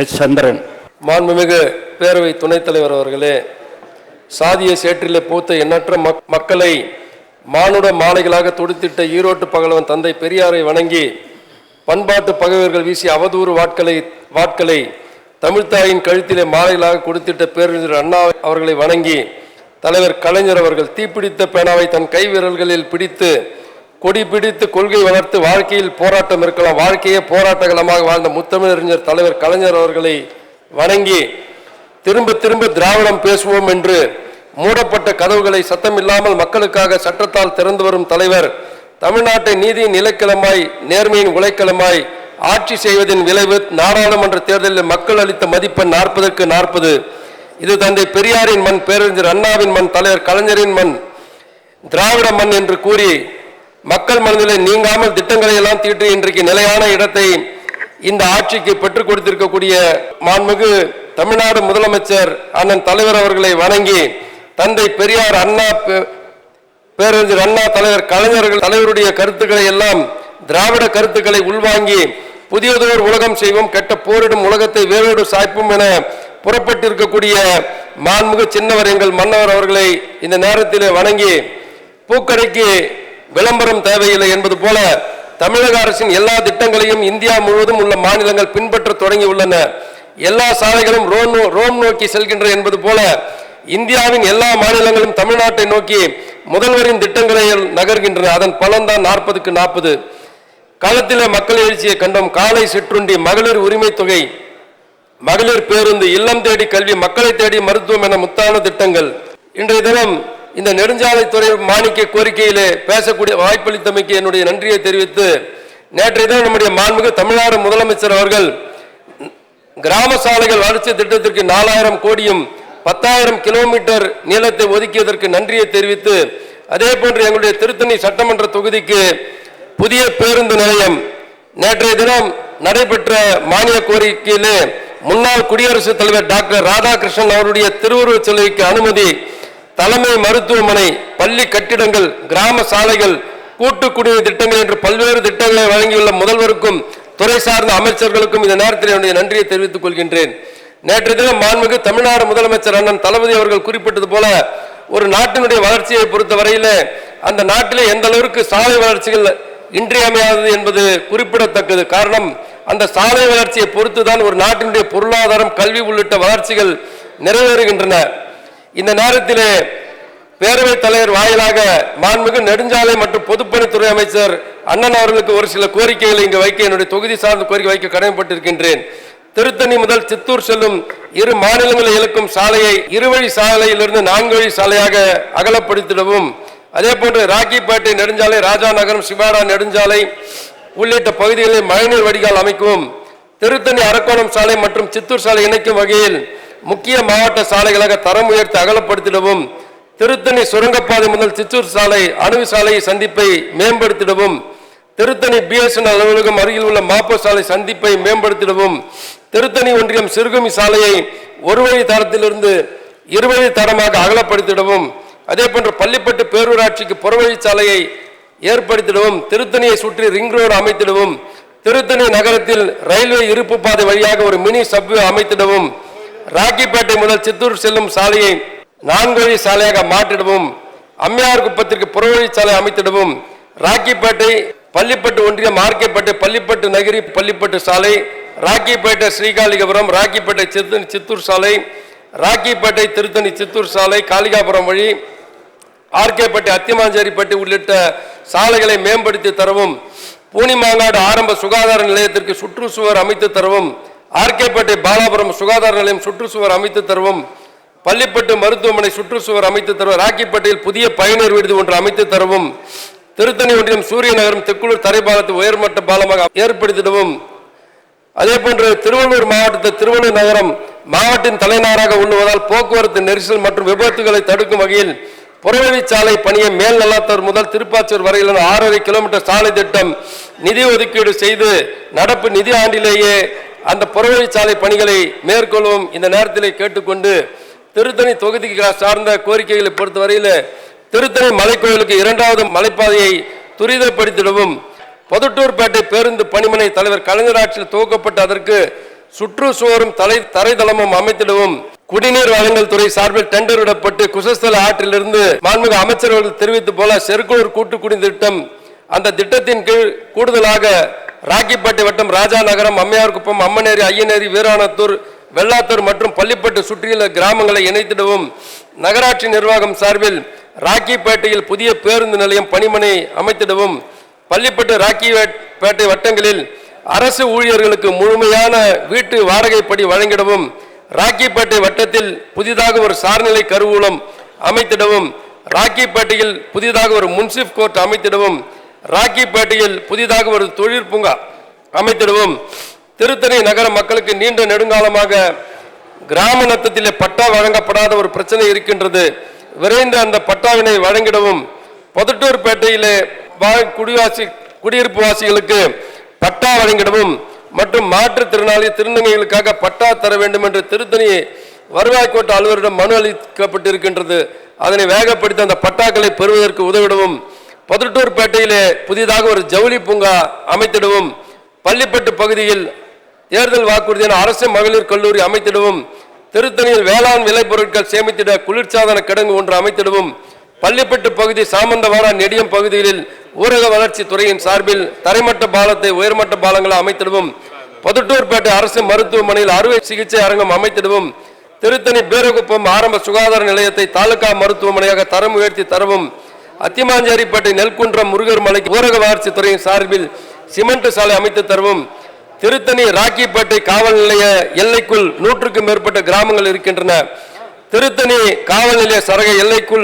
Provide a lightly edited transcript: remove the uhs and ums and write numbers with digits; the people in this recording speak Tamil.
எஸ். சந்திரன். மாண்புமிகு பேரவை துணைத் தலைவர் அவர்களே, சாதிய சேற்றிலே பூத்த எண்ணற்ற மக்களை மானுட மாலைகளாக தொடுத்திட்ட ஈரோட்டு பகலவன் தந்தை பெரியாரை வணங்கி பண்பாட்டு பகைவர்கள் வீசிய அவதூறு வாட்களை தமிழ்த்தாயின் கழுத்திலே மாலைகளாக கொடுத்திட்ட பேரறிஞர் அண்ணா அவர்களை வணங்கி தலைவர் கலைஞர் அவர்கள் தீப்பிடித்த பேனாவை தன் கை விரல்களில் பிடித்து கொடி பிடித்து கொள்கை வளர்த்து வாழ்க்கையில் போராட்டம் இருக்கலாம், வாழ்க்கையே போராட்டகளமாக வாழ்ந்த முத்தமிழறிஞர் தலைவர் கலைஞர் அவர்களை வணங்கி திரும்ப திரும்ப திராவிடம் பேசுவோம் என்று மூடப்பட்ட கதவுகளை சத்தமில்லாமல் மக்களுக்காக சட்டத்தால் திறந்து வரும் தலைவர் தமிழ்நாட்டை நீதியின் நிலைக்களமாய் நேர்மையின் உழைக்களமாய் ஆட்சி செய்வதின் விளைவு நாடாளுமன்ற தேர்தலில் மக்கள் அளித்த மதிப்பெண் 40க்கு 40. இது தந்தை பெரியாரின் மண், பேரறிஞர் அண்ணாவின் மண், தலைவர் கலைஞரின் மண், திராவிட மண் என்று கூறி மக்கள் மனதிலே நீங்காமல் திட்டங்களை எல்லாம் தீட்டி இன்றைக்கு நிலையான இடத்தை இந்த ஆட்சிக்கு பெற்றுக் கொடுத்திருக்கக்கூடிய மாண்புமிகு தமிழ்நாடு முதலமைச்சர் அண்ணன் தலைவர் அவர்களை வணங்கி தந்தை பெரியார் அண்ணா, பேரறிஞர் அண்ணா, தலைவர் கலைஞர்கள் தலைவருடைய கருத்துக்களை எல்லாம் திராவிட கருத்துக்களை உள்வாங்கி புதியதோர் உலகம் செய்வோம், கெட்ட போரிடும் உலகத்தை வேரோடு சாய்ப்போம் என புறப்பட்டிருக்கக்கூடிய மாண்புமிகு சின்னவர் எங்கள் மன்னவர் அவர்களை இந்த நேரத்திலே வணங்கி பூக்கடைக்கு விளம்பரம் தேவையில்லை என்பது போல தமிழக அரசின் எல்லா திட்டங்களையும் இந்தியா முழுவதும் உள்ள மாநிலங்கள் பின்பற்ற தொடங்கி உள்ளன. எல்லா சாலைகளும் ரோம் நோக்கி செல்கின்ற என்பது போல இந்தியாவின் எல்லா மாநிலங்களும் தமிழ்நாட்டை நோக்கி முதல்வரின் திட்டங்களை நகர்கின்றன. அதன் பலன்தான் 40க்கு 40. காலத்திலே மக்கள் எழுச்சியை கண்டோம். காலை சிற்றுண்டி, மகளிர் உரிமை தொகை, மகளிர் பேருந்து, இல்லம் தேடி கல்வி, மக்களை தேடி மருத்துவம் என முத்தான திட்டங்கள். இன்றைய தினம் இந்த நெடுஞ்சாலைத்துறை மானிக்க கோரிக்கையிலே பேசக்கூடிய வாய்ப்பளித்தமைக்கு என்னுடைய நன்றியை தெரிவித்து, நேற்றைய தினம் நம்முடைய மாண்புமிகு தமிழ்நாடு முதலமைச்சர் அவர்கள் கிராம சாலைகள் வளர்ச்சி திட்டத்திற்கு 4000 கோடியும் 10,000 கிலோமீட்டர் நீளத்தை ஒதுக்கியதற்கு நன்றியை தெரிவித்து, அதே போன்று எங்களுடைய திருத்தணி சட்டமன்ற தொகுதிக்கு புதிய பேருந்து நிலையம் நேற்றைய தினம் நடைபெற்ற மானிய கோரிக்கையிலே முன்னாள் குடியரசுத் தலைவர் டாக்டர் ராதாகிருஷ்ணன் அவருடைய திருவுருவச் சிலைக்கு அனுமதி, தலைமை மருத்துவமனை, பள்ளி கட்டிடங்கள், கிராம சாலைகள், கூட்டு குடிநீர் திட்டங்கள் என்று பல்வேறு திட்டங்களை வழங்கியுள்ள முதல்வருக்கும் துறை சார்ந்த அமைச்சர்களுக்கும் இந்த நேரத்தில் என்னுடைய நன்றியை தெரிவித்துக் கொள்கின்றேன். நேற்று தினம் மாண்புமிகு தமிழ்நாடு முதலமைச்சர் அண்ணன் தளபதி அவர்கள் குறிப்பிட்டது போல ஒரு நாட்டினுடைய வளர்ச்சியை பொறுத்தவரையில் அந்த நாட்டிலே எந்த அளவிற்கு சாலை வளர்ச்சிகள் இன்றியமையாதது என்பது குறிப்பிடத்தக்கது. காரணம், அந்த சாலை வளர்ச்சியை பொறுத்துதான் ஒரு நாட்டினுடைய பொருளாதாரம், கல்வி உள்ளிட்ட வளர்ச்சிகள் நிறைவேறுகின்றன. இந்த நேரத்திலே பேரவைத் தலைவர் வாயிலாக மாண்புமிகு நெடுஞ்சாலை மற்றும் பொதுப்பணித்துறை அமைச்சர் அண்ணன் அவர்களுக்கு ஒரு சில கோரிக்கைகளை இங்கு வைக்க என்னுடைய தொகுதி சார்ந்த கோரிக்கை வைக்க கடமைப்பட்டிருக்கின்றேன். திருத்தணி முதல் சித்தூர் செல்லும் இரு மாநிலங்களை இழுக்கும் சாலையை இருவழி சாலையிலிருந்து 4 வழி சாலையாக அகலப்படுத்திடவும், அதே போன்று ராக்கிப்பேட்டை நெடுஞ்சாலை, ராஜா நகரம், சிவாடா நெடுஞ்சாலை உள்ளிட்ட பகுதிகளில் மழைநீர் வடிகால் அமைக்கவும், திருத்தணி அரக்கோணம் சாலை மற்றும் சித்தூர் சாலை இணைக்கும் வகையில் முக்கிய மாவட்ட சாலைகளாக தரம் உயர்த்தி அகலப்படுத்திடவும், திருத்தணி சுரங்கப்பாதை முதல் சித்தூர் சாலை அணுகு சாலை சந்திப்பை மேம்படுத்திடவும், திருத்தணி BSN அலுவலகம் அருகில் உள்ள மாப்போ சாலை சந்திப்பை மேம்படுத்திடவும், திருத்தணி ஒன்றியம் சிறுகுமி சாலையை ஒரு வழி தரத்திலிருந்து இருவழி தரமாக அகலப்படுத்திடவும், அதே போன்று பள்ளிப்பட்டு பேரூராட்சிக்கு புறவழி சாலையை ஏற்படுத்திடவும், திருத்தணியை சுற்றி ரிங் ரோடு அமைத்திடவும், திருத்தணி நகரத்தில் ரயில்வே இருப்பு பாதை வழியாக ஒரு மினி சப்வே அமைத்திடவும், ராக்கிப்பேட்டை முதல் சித்தூர் செல்லும் சாலையை 4 வழி சாலையாக மாற்றிடவும், அம்மையார் குப்பத்திற்கு புறவழி சாலை அமைத்திடவும், ராக்கிப்பேட்டை பள்ளிப்பட்டு ஒன்றியம் ஆர்கேப்பேட்டை பள்ளிப்பட்டு நகரி பள்ளிப்பட்டு சாலை, ராக்கிப்பேட்டை ஸ்ரீகாலிகபுரம், ராக்கிப்பேட்டை சித்தூர் சாலை, ராக்கிப்பேட்டை திருத்தணி சித்தூர் சாலை, காளிகாபுரம் வழி ஆர்கேப்பேட்டை அத்திமாஞ்சேரிப்பேட்டை உள்ளிட்ட சாலைகளை மேம்படுத்தி தரவும், பூனிமாங்காடு ஆரம்ப சுகாதார நிலையத்திற்கு சுற்றுச்சுவர் அமைத்து தரவும், ஆர்கேப்பேட்டை பாலாபுரம் சுகாதார நிலையம் சுற்றுச்சுவர் அமைத்து தரவும், பள்ளிப்பட்டு மருத்துவமனை சுற்றுச்சுவர் அமைத்து தரவும், ராக்கிப்பேட்டையில் புதிய பயணியர் விடுதி ஒன்று அமைத்து தரவும், திருத்தணி ஒன்றியம் சூரிய நகரம் தெக்குளூர் தரைப்பாலத்தை உயர்மட்ட பாலமாக ஏற்படுத்திடவும், அதே போன்று திருவள்ளூர் மாவட்டத்தை திருவள்ளூர் நகரம் மாவட்டத்தின் தலைநகராக உள்ளுவதால் போக்குவரத்து நெரிசல் மற்றும் விபத்துகளை தடுக்கும் வகையில் புறவழிச்சாலை பணியை மேல் நல்லாத்தூர் முதல் திருப்பாச்சூர் வரையிலான 6.5 கிலோமீட்டர் சாலை திட்டம் நிதி ஒதுக்கீடு செய்து நடப்பு நிதி ஆண்டிலேயே அந்த புறவழிச்சாலை பணிகளை மேற்கொள்ளும் இந்த நேரத்திலே கேட்டுக்கொண்டு, திருத்தணி தொகுதிக்கு சார்ந்த கோரிக்கைகளை பொறுத்தவரையில் திருத்தணி மலைக்கோயிலுக்கு 2வது மலைப்பாதையை துரிதப்படுத்திடவும், பொதுட்டூர்பேட்டை பேருந்து பணிமனை தலைவர் கலைஞர் ஆட்சியில் துவக்கப்பட்ட அதற்கு சுற்றுச்சுவரும் தரைதளமும் அமைத்திடவும் குடிநீர் வழங்கல் துறை சார்பில் டெண்டர் விடப்பட்டு குசஸ்தல ஆற்றிலிருந்து மாண்புமிகு அமைச்சர்கள் தெரிவித்து போல செருக்குளூர் கூட்டு குடிநீர் திட்டம் அந்த திட்டத்தின் கீழ் கூடுதலாக ராக்கிப்பேட்டை வட்டம் ராஜா நகரம் அம்மையார்குப்பம் அம்மனேரி ஐயனேரி வீராணத்தூர் வெள்ளாத்தூர் மற்றும் பள்ளிப்பட்டு சுற்றியுள்ள கிராமங்களை இணைத்திடவும் நகராட்சி நிர்வாகம் சார்பில் ராக்கிப்பேட்டையில் புதிய பேருந்து நிலையம் பணிமனை அமைத்திடவும் பள்ளிப்பட்டு ராக்கிப்பேட்டை வட்டங்களில் அரசு ஊழியர்களுக்கு முழுமையான வீட்டு வாடகைப்படி வழங்கிடவும் ராக்கிப்பேட்டை வட்டத்தில் புதிதாக ஒரு சார்நிலை கருவூலம் அமைத்திடவும் ராக்கிப்பேட்டையில் புதிதாக ஒரு முன்சிப் கோர்ட் அமைத்திடவும் ராக்கிப்பேட்டையில் புதிதாக ஒரு தொழில் பூங்கா அமைத்திடவும் திருத்தணி நகர மக்களுக்கு நீண்ட நெடுங்காலமாக கிராம நத்தத்திலே பட்டா வழங்கப்படாத ஒரு பிரச்சனை இருக்கின்றது. விரைந்து அந்த பட்டாவினை வழங்கிடவும் பொதட்டூர்பேட்டையிலே குடியிருப்பு வாசிகளுக்கு பட்டா வழங்கிடவும் மற்றும் மாற்றுத்திறனாளி திருநங்கைகளுக்காக பட்டா தர வேண்டும் என்று திருத்தணி வருவாய் கோட்ட அலுவலரிடம் மனு அளிக்கப்பட்டிருக்கின்றது. அதனை வேகப்படுத்தி அந்த பட்டாக்களை பெறுவதற்கு உதவிடவும் பொதட்டூர்பேட்டையிலே புதிதாக ஒரு ஜவுளி பூங்கா அமைத்திடவும் பள்ளிப்பட்டு பகுதியில் தேர்தல் வாக்குறுதியான அரசு மகளிர் கல்லூரி அமைத்திடவும் திருத்தணியில் வேளாண் விளைபொருட்கள் சேமித்திட குளிர்சாதன கிடங்கு ஒன்று அமைத்திடவும் பள்ளிப்பட்டு பகுதி சாமந்தவாரா நெடியம் பகுதிகளில் ஊரக வளர்ச்சி துறையின் சார்பில் தரைமட்ட பாலத்தை உயர்மட்ட பாலங்களை அமைத்திடவும் பொதட்டூர்பேட்டை அரசு மருத்துவமனையில் அறுவை சிகிச்சை அரங்கம் அமைத்திடவும் திருத்தணி பேரகுப்பம் ஆரம்ப சுகாதார நிலையத்தை தாலுகா மருத்துவமனையாக தரம் உயர்த்தி தரவும் அத்திமாஞ்சேரிப்பேட்டை நெல்குன்றம் முருகர் மலைக்கு ஊரக வளர்ச்சி துறையின் சார்பில் சிமெண்ட் சாலை அமைத்து தரவும் திருத்தணி ராக்கிப்பேட்டை காவல் நிலைய எல்லைக்குள் 100க்கும் மேற்பட்ட கிராமங்கள் இருக்கின்றன. திருத்தணி காவல் நிலைய சரக எல்லைக்குள்